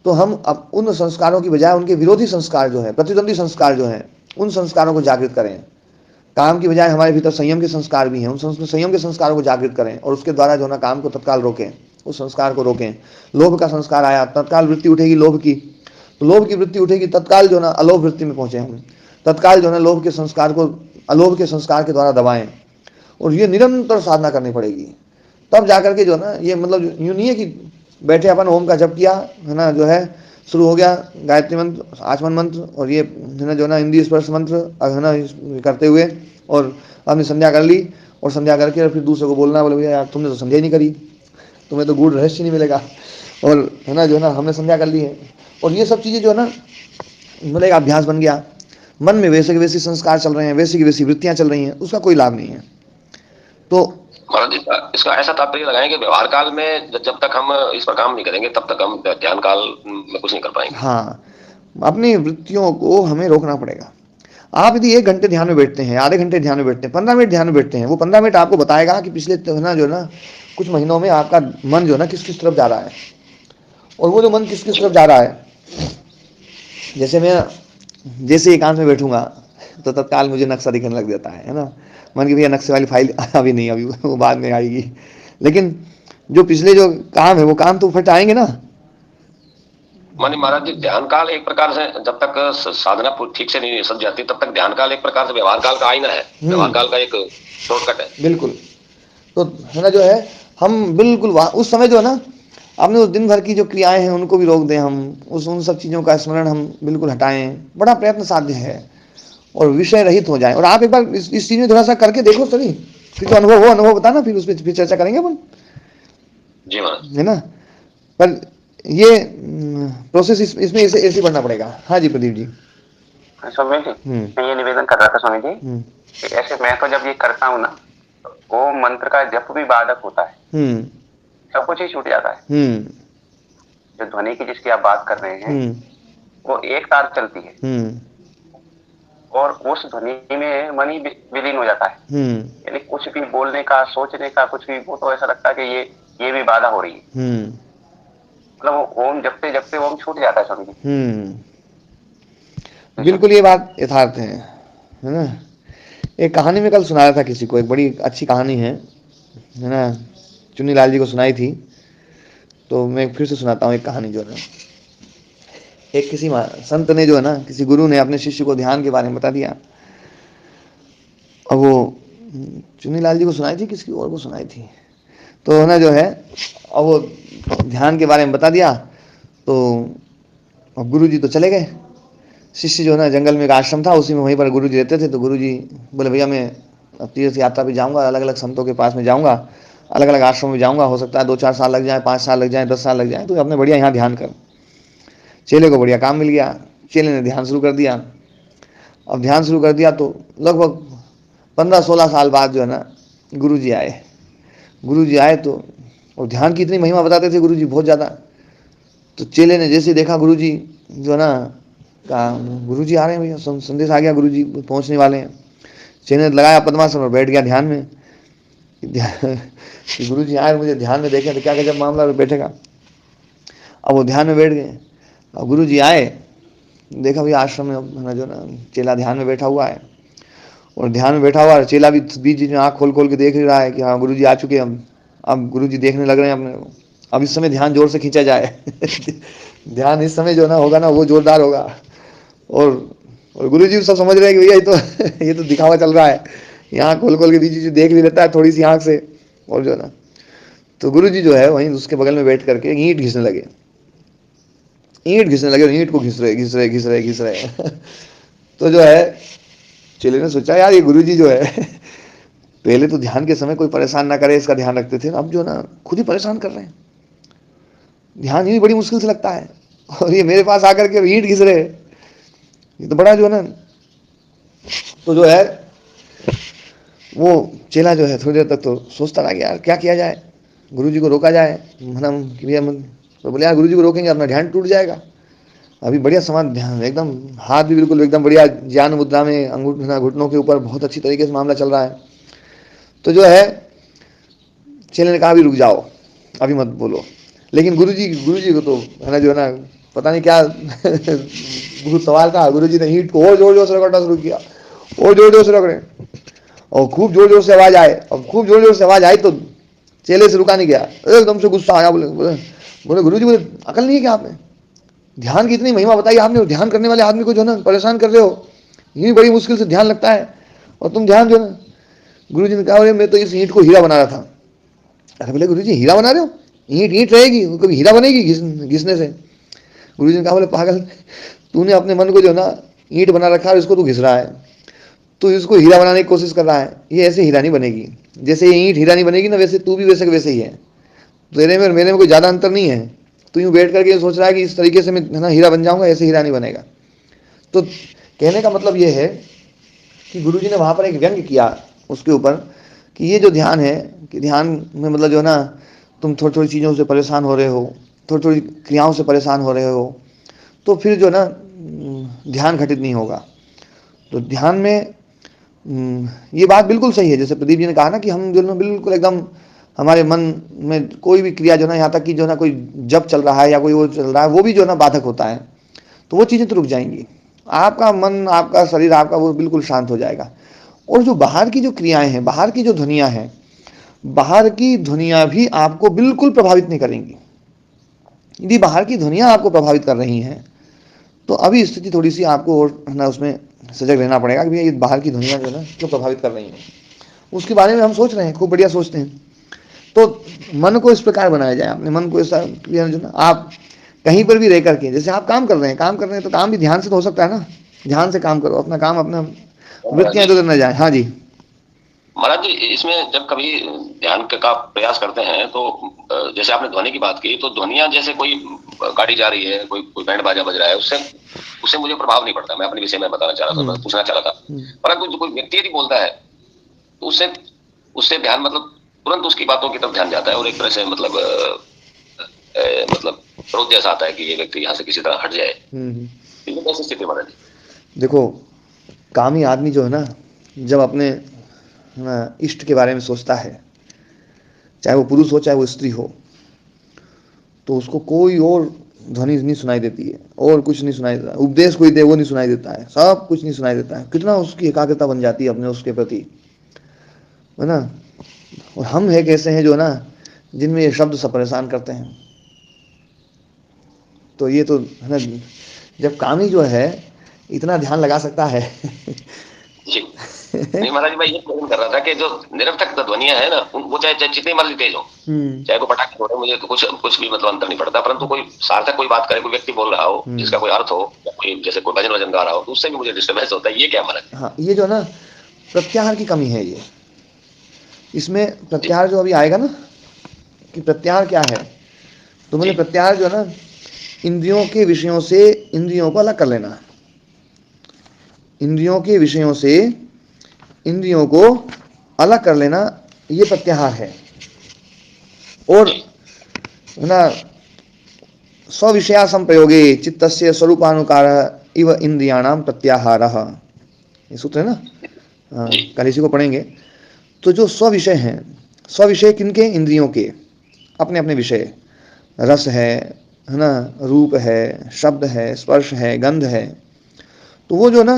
तो हम अब उन संस्कारों की बजाय उनके विरोधी संस्कार जो है, प्रतिद्वंदी संस्कार जो है, उन संस्कारों को जागृत करें। काम की बजाय हमारे भीतर संयम के संस्कार भी हैं, उन संयम के संस्कारों को जागृत करें और उसके द्वारा जो ना काम को तत्काल रोकें, उस संस्कार को रोकें। लोभ का संस्कार आया, तत्काल वृत्ति उठेगी लोभ की, तो लोभ की वृत्ति उठेगी, तत्काल जो ना अलोभ वृत्ति में पहुंचे हम, तत्काल जो ना लोभ के संस्कार को अलोभ के संस्कार के द्वारा दबाएं। और ये निरंतर साधना करनी पड़ेगी, तब जाकर के जो ना, ये मतलब यूं नहीं है कि बैठे अपन ओम का जप किया है ना, जो है शुरू हो गया गायत्री मंत्र, आचमन मंत्र और ये है ना जो ना हिंदी स्पर्श मंत्र है ना करते हुए, और आपने संध्या कर ली, और संध्या करके फिर दूसरे को बोलना, बोले भैया यार तुमने तो संध्या ही नहीं करी, तुम्हें तो गूढ़ रहस्य नहीं मिलेगा, और है ना जो ना हमने संध्या कर ली है। और ये सब चीज़ें जो है ना मतलब एक अभ्यास बन गया, मन में वैसे के वैसे संस्कार चल रहे हैं, वैसी की वैसी वृत्तियाँ चल रही हैं, उसका कोई लाभ नहीं है। तो महाराज जी इसका ऐसा तात्पर्य लगाएं कि व्यवहार काल में जब तक हम इस पर काम नहीं करेंगे तब तक हम ध्यान काल में कुछ नहीं कर पाएंगे। हाँ, अपनी वृत्तियों को हमें रोकना पड़ेगा। आप यदि 1 घंटे ध्यान में बैठते हैं, आधे घंटे ध्यान में बैठते हैं, 15 मिनट ध्यान में बैठते हैं, वो 15 मिनट आपको बताएगा कि पिछले ना जो ना कुछ महीनों में आपका मन जो ना किस किस तरफ जा रहा है, और वो जो मन किस किस तरफ जा रहा है, जैसे मैं जैसे एकांत में बैठूंगा तो तत्काल मुझे नक्शा दिखने लग जाता है ना, मन की भैया नक्शे वाली फाइल अभी नहीं, अभी वो बाद में आएगी। लेकिन जो पिछले जो काम है वो काम तो फट आएंगे ना। मानी महाराज जी ध्यान काल एक प्रकार से जब तक साधना ठीक से नहीं सज जाती तब तक ध्यान काल एक प्रकार से व्यवहार काल का आईना है, व्यवहार काल का एक शॉर्टकट है। बिल्कुल। तो है ना जो है हम बिल्कुल उस समय जो है ना आपने उस दिन भर की जो क्रियाएं हैं उनको भी रोक दें, हम उन सब चीज़ों का स्मरण हम बिल्कुल हटाएं। बड़ा प्रयत्न साध्य है और विषय रहित हो जाए। और आप एक बार इस चीज़ में थोड़ा सा करके देखो सभी, फिर जो अनुभव हो अनुभव बताना, फिर उस पर फिर चर्चा करेंगे अपन, जी महाराज, है ना। पर ये प्रोसेस इसमें ऐसे बढ़ना पड़ेगा। हाँ जी प्रदीप जी। स्वामी जी मैं ये निवेदन कर रहा था स्वामी जी कि ऐसे मैं तो जब ये करता हूँ ना वो मंत्र का जप भी बाधक होता है, सब कुछ ही छूट जाता है। जो ध्वनि की जिसकी आप बात कर रहे हैं वो एक तार चलती है और उस ध्वनि में मन ही विलीन हो जाता है। यानी कुछ भी बोलने का, सोचने का, कुछ भी, वो तो ऐसा लगता है कि ये भी बाधा हो रही है। मतलब वो ओम जपते जपते ओम छूट जाता है स्वामी जी। बिल्कुल ये बात यथार्थ है ना। एक कहानी में कल सुनाया था किसी को, एक बड़ी अच्छी कहानी है ना, चुन्नीलाल जी को सुनाई थी, तो मैं फिर से सुनाता हूँ एक कहानी जो है। एक किसी संत ने जो है ना, किसी गुरु ने अपने शिष्य को ध्यान के बारे में बता दिया। अब वो चुन्नीलाल जी को सुनाई थी, किसी और को सुनाई थी, तो है ना जो है अब वो ध्यान के बारे में बता दिया। तो अब गुरु जी तो चले गए। शिष्य जो है ना, जंगल में एक आश्रम था, उसी में वहीं पर गुरु जी रहते थे। तो गुरु जी बोले भैया मैं अब तीर्थ यात्रा पे जाऊंगा, अलग अलग संतों के पास में जाऊंगा, अलग अलग आश्रम में जाऊंगा, हो सकता है 2-4 साल लग जाए, 5 साल लग जाए, 10 साल लग जाए, तो अपने बढ़िया यहाँ ध्यान कर। चेले को बढ़िया काम मिल गया, चेले ने ध्यान शुरू कर दिया। अब ध्यान शुरू कर दिया तो लगभग 15-16 साल बाद जो है ना गुरु जी आए। गुरुजी आए तो, और ध्यान की इतनी महिमा बताते थे गुरुजी बहुत ज़्यादा। तो चेले ने जैसे देखा गुरुजी जो है ना, कहा गुरुजी आ रहे हैं भैया, संदेश आ गया, गुरुजी पहुंचने वाले हैं। चेले ने लगाया पद्मासन और बैठ गया ध्यान में। गुरुजी आए मुझे ध्यान में देखे तो क्या जब मामला बैठेगा। अब वो ध्यान में बैठ गए। अब गुरुजी आए, देखा भैया आश्रम में जो ना चेला ध्यान में बैठा हुआ है, और ध्यान में बैठा हुआ है चेला भी बीच बीच में आँख खोल खोल के देख रहा है कि हाँ गुरुजी आ चुके हैं। अब गुरुजी देखने लग रहे हैं अपने को। अब इस समय ध्यान जोर से खींचा जाए। ध्यान इस समय जो ना होगा ना वो जोरदार होगा। और गुरुजी सब समझ रहे हैं कि भैया ये तो दिखावा चल रहा है, यहाँ खोल खोल के बीच बीच देख भी लेता है थोड़ी सी आँख से। और जो ना तो गुरुजी जो है वहीं उसके बगल में बैठ करके ईंट घिसने लगे, ईंट को घिस रहे। तो जो है चेले ने सोचा यार ये गुरुजी जो है पहले तो ध्यान के समय कोई परेशान ना करे इसका ध्यान रखते थे, अब जो ना खुद ही परेशान कर रहे हैं। ध्यान ही बड़ी मुश्किल से लगता है और ये मेरे पास आकर के ईंट घिस रहे, ये तो बड़ा जो है ना। तो जो है वो चेला जो है थोड़ी देर तक तो सोचता रहा कि यार क्या किया जाए, गुरुजी को रोका जाए। तो बोले यार गुरुजी को रोकेंगे अपना ध्यान टूट जाएगा। अभी बढ़िया समान ध्यान, एकदम हाथ भी बिल्कुल एकदम बढ़िया ज्ञान मुद्रा में, अंगूठा घुटनों के ऊपर बहुत अच्छी तरीके से मामला चल रहा है। तो जो है चेले ने कहा अभी रुक जाओ, अभी मत बोलो। लेकिन गुरुजी को तो है ना जो है ना पता नहीं क्या बहुत सवाल था। गुरुजी ने ईंट को और जोर जोर से रगड़ना शुरू किया, और जोर जोर से रगड़े, और खूब जोर जोर से आवाज आए। और खूब जोर जोर से आवाज आई तो चेले से रुका नहीं गया, एकदम से गुस्सा आया। बोले गुरुजी बोले अकल नहीं है क्या आपने, ध्यान की इतनी महिमा बताई आपने, ध्यान करने वाले आदमी को जो ना परेशान कर रहे हो, यूं बड़ी मुश्किल से ध्यान लगता है और तुम ध्यान जो ना। गुरुजी ने कहा मैं तो इस ईंट को हीरा बना रहा था। अरे बोले गुरुजी हीरा बना रहे हो, ईंट रहेगी कभी हीरा बनेगी घिसने से। गुरुजी ने कहा बोले पागल, तूने अपने मन को जो ना ईंट बना रखा है, इसको तू घिस रहा है, तो इसको हीरा बनाने की कोशिश कर रहा है। ये ऐसे हीरा नहीं बनेगी, जैसे ये ईंट हीरा नहीं बनेगी ना, वैसे तू भी वैसे ही है। तेरे में और मेरे में कोई ज़्यादा अंतर नहीं है। तो यूँ बैठ करके सोच रहा है कि इस तरीके से मैं है ना हीरा बन जाऊँगा, ऐसे हीरा नहीं बनेगा। तो कहने का मतलब ये है कि गुरुजी ने वहाँ पर एक व्यंग्य किया उसके ऊपर कि ये जो ध्यान है, कि ध्यान में मतलब जो है ना तुम थोड़ी थोड़ी चीज़ों से परेशान हो रहे हो, थोड़ी थोड़ी क्रियाओं से परेशान हो रहे हो, तो फिर जो ना ध्यान घटित नहीं होगा। तो ध्यान में ये बात बिल्कुल सही है, जैसे प्रदीप जी ने कहा ना कि हम जो ना बिल्कुल एकदम हमारे मन में कोई भी क्रिया जो ना, यहाँ तक कि जो ना कोई जप चल रहा है या कोई वो चल रहा है, वो भी जो ना बाधक होता है, तो वो चीज़ें तो रुक जाएंगी। आपका मन, आपका शरीर, आपका वो बिल्कुल शांत हो जाएगा। और जो बाहर की जो क्रियाएं हैं, बाहर की जो ध्वनियाँ हैं, बाहर की ध्वनियाँ भी आपको बिल्कुल प्रभावित नहीं करेंगी। यदि बाहर की ध्वनियाँ आपको प्रभावित कर रही हैं तो अभी स्थिति थोड़ी सी आपको और ना उसमें सजग रहना पड़ेगा कि भैया ये बाहर की दुनिया जो है ना क्यों प्रभावित कर रही है। उसके बारे में हम सोच रहे हैं, खूब बढ़िया सोचते हैं। तो मन को इस प्रकार बनाया जाए, अपने मन को ऐसा जो ना आप कहीं पर भी रह करके, जैसे आप काम कर रहे हैं तो काम भी ध्यान से तो हो सकता है ना। ध्यान से काम करो, अपना काम, अपना वृत्तियां इधर न जाए। हाँ जी महाराज जी, इसमें जब कभी ध्यान का प्रयास करते हैं तो जैसे आपने ध्वनि की बात की, तो ध्वनियां जैसे कोई गाड़ी जा रही है, कोई बैंड बाजा बज रहा है, उससे मुझे प्रभाव नहीं पड़ता। मैं अपने विषय में बताना चाह रहा था, पूछना चाह रहा था। परंतु जो कोई व्यक्ति यदि बोलता है तो उससे ध्यान मतलब तुरंत उसकी बातों की तरफ ध्यान जाता है और एक तरह से मतलब क्रोध जैसा आता है कि ये व्यक्ति यहाँ से किसी तरह हट जाए। कैसी स्थिति महाराज जी? देखो, कामी आदमी जो है ना, जब अपने इष्ट के बारे में सोचता है, चाहे वो पुरुष हो चाहे वो स्त्री हो, तो उसको कोई और ध्वनि नहीं सुनाई देती है, और कुछ नहीं सुनाई देता। उपदेश कोई दे वो नहीं सुनाई देता है, सब कुछ नहीं सुनाई देता है। कितना उसकी एकाग्रता बन जाती है अपने उसके प्रति, है ना। और हम है कैसे हैं जो ना जिनमें ये शब्द सब परेशान करते हैं। तो ये तो है ना, जब कामी जो है इतना ध्यान लगा सकता है। जी नहीं महाराज, मैं ये प्रश्न कर रहा था कि जो निरर्थक ध्वनियां है ना, वो चाहे जितनी मर्जी तेज हो, चाहे वो पटाखे छोड़े, मुझे तो कुछ भी मतलब अंतर नहीं पड़ता। परंतु कोई सार्थक कोई बात करे, कोई व्यक्ति बोल रहा हो जिसका कोई अर्थ हो, कोई जैसे कोई भजन गा रहा हो, तो उससे भी मुझे डिस्टर्बेंस होता है। ये क्या महाराज? हाँ, ये जो ना प्रत्याहार की कमी है। ये इसमें प्रत्याहार जो अभी आएगा ना, कि प्रत्याहार क्या है, तो मैंने प्रत्याहार जो है ना इंद्रियों के विषयों से इंद्रियों को अलग कर लेना, इंद्रियों के विषयों से इंद्रियों को अलग कर लेना, ये प्रत्याहार है। और है ना स्विषया संप्रयोगे चित्तस्य स्वरूपानुकार इव इंद्रियाणाम प्रत्याहारः, ये सूत्र है ना, कल इसी को पढ़ेंगे। तो जो स्विषय हैं, स्विषय किनके? इंद्रियों के, अपने अपने विषय, रस है ना, रूप है, शब्द है, स्पर्श है, गंध है, तो वो जो ना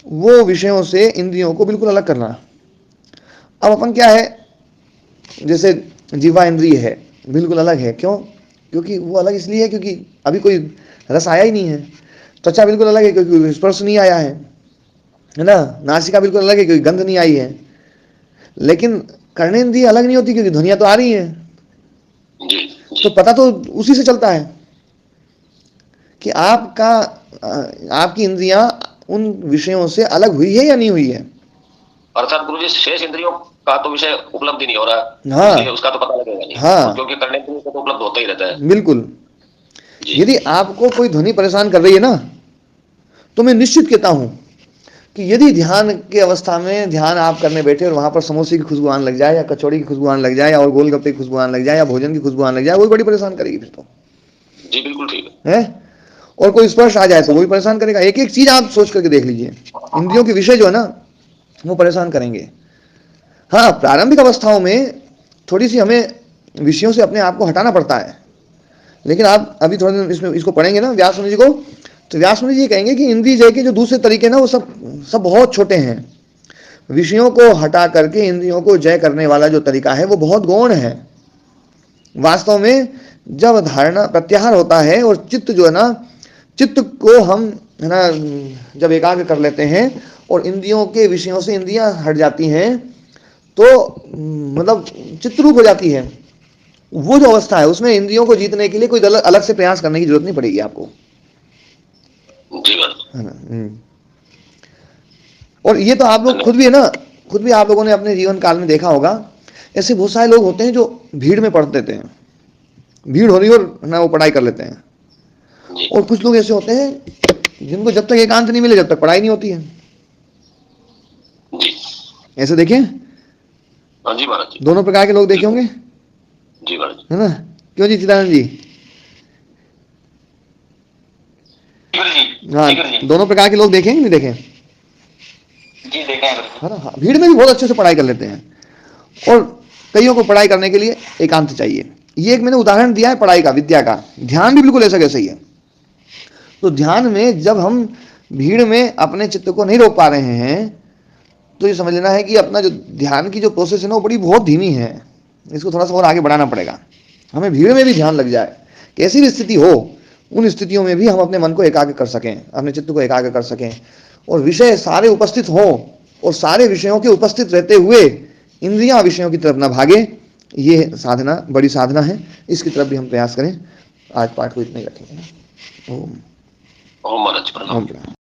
वो विषयों से इंद्रियों को बिल्कुल अलग करना। अब अपन क्या है, जैसे जीवा इंद्रिय है बिल्कुल अलग है, क्यों? क्योंकि वो अलग इसलिए है क्योंकि अभी कोई रस आया ही नहीं है। त्वचा बिल्कुल अलग है क्योंकि स्पर्श नहीं आया है ना। नासिका बिल्कुल अलग है क्योंकि गंध नहीं आई है। लेकिन कर्णेंद्रिय अलग नहीं होती क्योंकि ध्वनियां तो आ रही है। तो पता तो उसी से चलता है कि आपकी इंद्रियां उन विषयों से अलग हुई है या नहीं हुई है। अर्थात गुरुजी शेष इंद्रियों का तो विषय उपलब्ध नहीं हो रहा, हाँ, उसका तो पता लगेगा नहीं। हाँ, क्योंकि कर्णेंद्रिय को तो उपलब्ध होता ही रहता है। बिल्कुल। यदि आपको कोई ध्वनि परेशान कर रही है ना, तो मैं निश्चित कहता हूं कि यदि ध्यान की अवस्था में ध्यान आप करने बैठे और वहां पर समोसे की खुशबू आने लग जाए, या कचौड़ी की खुशबू आने लग जाए, और गोलगप्पे की खुशबू आने लग जाए, या भोजन की खुशबू आने लग जाए, वो बड़ी परेशान करेगी फिर तो। जी बिल्कुल ठीक है। और कोई स्पर्श आ जाए तो वो भी परेशान करेगा। एक एक चीज आप सोच करके देख लीजिए, इंद्रियों के विषय जो है ना वो परेशान करेंगे। हाँ, प्रारंभिक अवस्थाओं में थोड़ी सी हमें विषयों से अपने आप को हटाना पड़ता है, लेकिन आप अभी थोड़े दिन इसमें इसको पढ़ेंगे ना व्यास मुनि जी को, तो व्यास मुनि जी कहेंगे कि इंद्रिय जय के जो दूसरे तरीके ना वो सब बहुत छोटे हैं। विषयों को हटा करके इंद्रियों को जय करने वाला जो तरीका है वो बहुत गौण है। वास्तव में जब धारणा प्रत्याहार होता है और चित्त जो है ना, चित्त को हम है ना जब एकाग्र कर लेते हैं और इंद्रियों के विषयों से इंद्रियां हट जाती हैं, तो मतलब चित्तरूप हो जाती है। वो जो अवस्था है उसमें इंद्रियों को जीतने के लिए कोई अलग से प्रयास करने की जरूरत नहीं पड़ेगी आपको, है ना। और ये तो आप लोग खुद भी है ना, खुद भी आप लोगों ने अपने जीवन काल में देखा होगा, ऐसे बहुत सारे लोग होते हैं जो भीड़ में पढ़ देते हैं, भीड़ हो रही और ना वो पढ़ाई कर लेते हैं। और कुछ लोग ऐसे होते हैं जिनको जब तक एकांत नहीं मिले जब तक पढ़ाई नहीं होती है। ऐसे देखें? हाँ जी महाराज जी। दोनों प्रकार के लोग देखे होंगे जी महाराज, है ना। क्यों जी चिदानंद जी? हाँ, दोनों प्रकार के लोग देखें नहीं देखें? जी देखें है ना। हाँ, भीड़ में भी बहुत अच्छे से पढ़ाई कर लेते हैं और कईयों को पढ़ाई करने के लिए एकांत चाहिए। ये एक मैंने उदाहरण दिया है पढ़ाई का, विद्या का। ध्यान भी बिल्कुल ऐसा कैसे ही है। तो ध्यान में जब हम भीड़ में अपने चित्त को नहीं रोक पा रहे हैं तो ये समझ लेना है कि अपना जो ध्यान की जो प्रोसेस है ना वो बहुत धीमी है। इसको थोड़ा सा और आगे बढ़ाना पड़ेगा। हमें भीड़ में भी ध्यान लग जाए, कैसी भी स्थिति हो, उन स्थितियों में भी हम अपने मन को एकाग्र कर सकें, अपने चित्त को एकाग्र कर सकें, और विषय सारे उपस्थित हों और सारे विषयों के उपस्थित रहते हुए इंद्रियां विषयों की तरफ न भागे। ये साधना बड़ी साधना है, इसकी तरफ भी हम प्रयास करें। आज पाठ को इतना ही रखेंगे। ओम ओम महाराज।